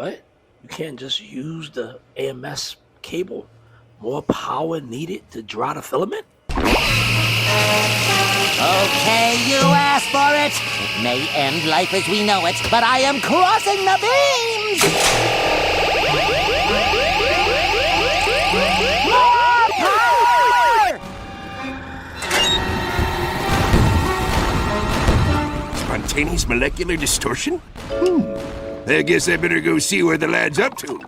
What? You can't just use the AMS cable? More power needed to dry the filament? Okay, you asked for it. It may end life as we know it, but I am crossing the beams! More power! Spontaneous molecular distortion? I guess I better go see where the lad's up to.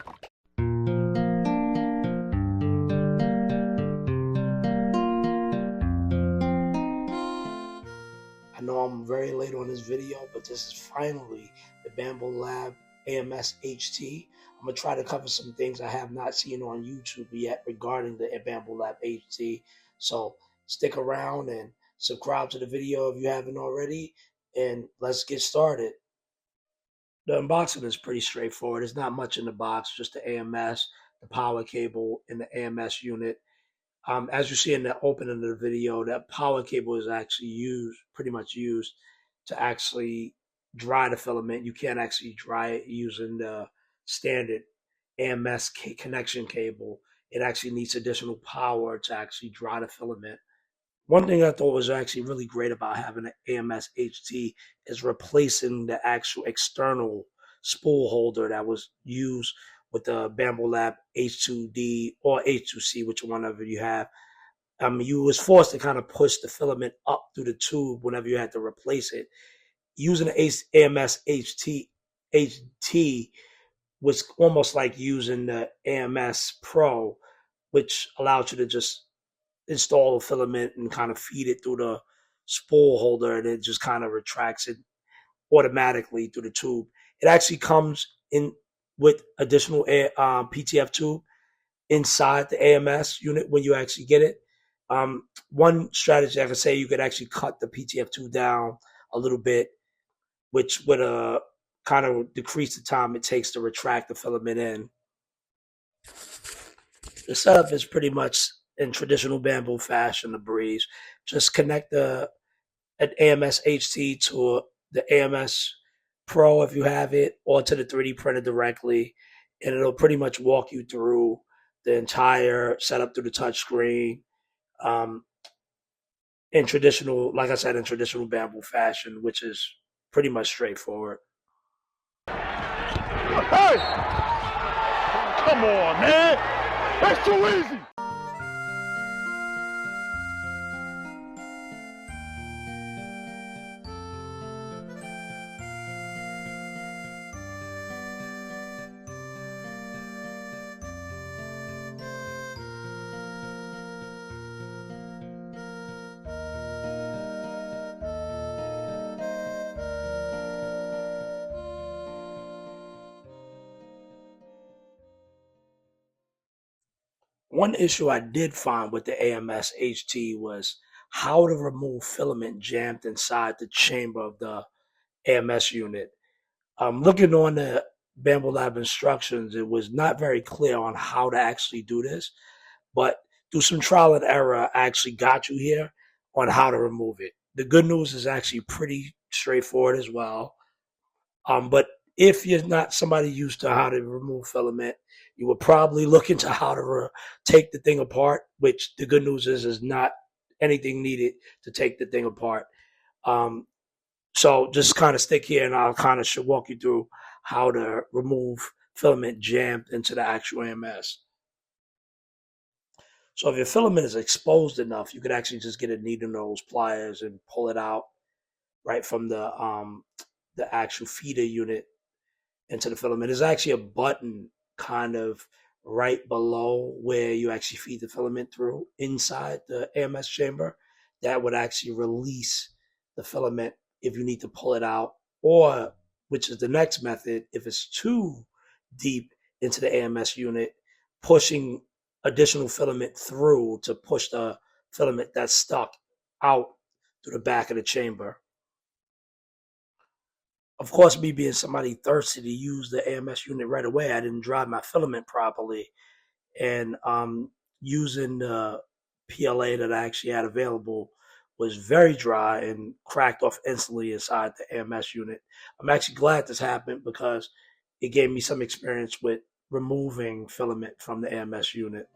I know I'm very late on this video, but this is finally the Bambu Lab AMS HT. I'm going to try to cover some things I have not seen on YouTube yet regarding the Bambu Lab HT. So stick around and subscribe to the video if you haven't already, and let's get started. The unboxing is pretty straightforward. There's not much in the box, just the AMS, the power cable, and the AMS unit. As you see in the opening of the video, that power cable is actually pretty much used to actually dry the filament. You can't actually dry it using the standard AMS connection cable. It actually needs additional power to actually dry the filament. One thing I thought was actually really great about having an AMS HT is replacing the actual external spool holder that was used with the Bambu Lab H2D or H2C, which one of you have. You was forced to kind of push the filament up through the tube whenever you had to replace it. Using the AMS HT was almost like using the AMS Pro, which allowed you to just install the filament and kind of feed it through the spool holder, and it just kind of retracts it automatically through the tube. It actually comes in with additional PTF tube inside the AMS unit when you actually get it. One strategy I could say, you could actually cut the PTF tube down a little bit, which would kind of decrease the time it takes to retract the filament in. The setup is pretty much in traditional Bambu fashion, the breeze. Just connect an AMS HT to the AMS Pro if you have it, or to the 3D printer directly, and it'll pretty much walk you through the entire setup through the touch screen. In traditional, like I said, in traditional Bambu fashion, which is pretty much straightforward. Hey! Come on, man! That's too easy! One issue I did find with the AMS HT was how to remove filament jammed inside the chamber of the AMS unit. Looking on the Bambu Lab instructions, it was not very clear on how to actually do this, but through some trial and error, I actually got you here on how to remove it. The good news is actually pretty straightforward as well. But if you're not somebody used to how to remove filament, you would probably look into how to take the thing apart, which the good news is not anything needed to take the thing apart. So just kind of stick here and I'll kind of walk you through how to remove filament jammed into the actual AMS. So if your filament is exposed enough, you could actually just get a needle nose pliers and pull it out right from the actual feeder unit into the filament. There's actually a button kind of right below where you actually feed the filament through inside the AMS chamber that would actually release the filament if you need to pull it out, or which is the next method, if it's too deep into the AMS unit, pushing additional filament through to push the filament that's stuck out through the back of the chamber. Of course, me being somebody thirsty to use the AMS unit right away, I didn't dry my filament properly, and using the PLA that I actually had available was very dry and cracked off instantly inside the AMS unit. I'm actually glad this happened because it gave me some experience with removing filament from the AMS unit.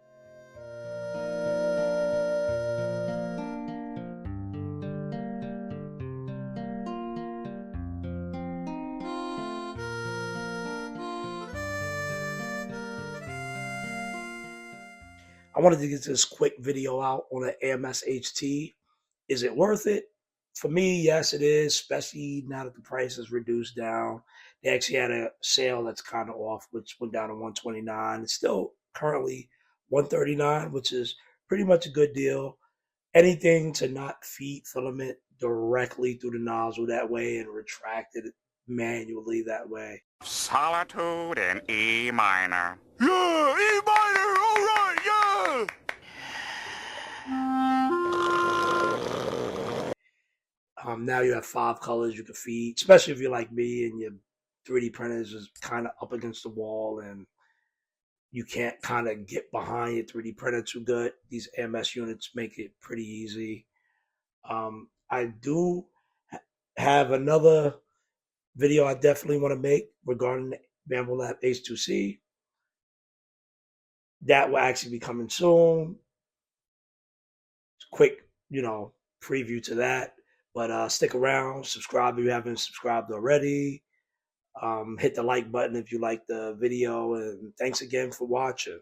I wanted to get this quick video out on the AMS HT. Is it worth it? For me, yes, it is, especially now that the price is reduced down. They actually had a sale that's kind of off, which went down to $129. It's still currently $139, which is pretty much a good deal. Anything to not feed filament directly through the nozzle that way and retract it manually that way. Solitude in E minor. Yeah, E minor, all right, yeah! Now you have 5 colors you can feed, especially if you're like me and your 3D printers is kind of up against the wall and you can't kind of get behind your 3D printer too good. These AMS units make it pretty easy. I do have another video I definitely want to make regarding the Bambu Lab H2C. That will actually be coming soon. Quick, preview to that. But stick around, subscribe if you haven't subscribed already. Hit the like button if you like the video, and thanks again for watching.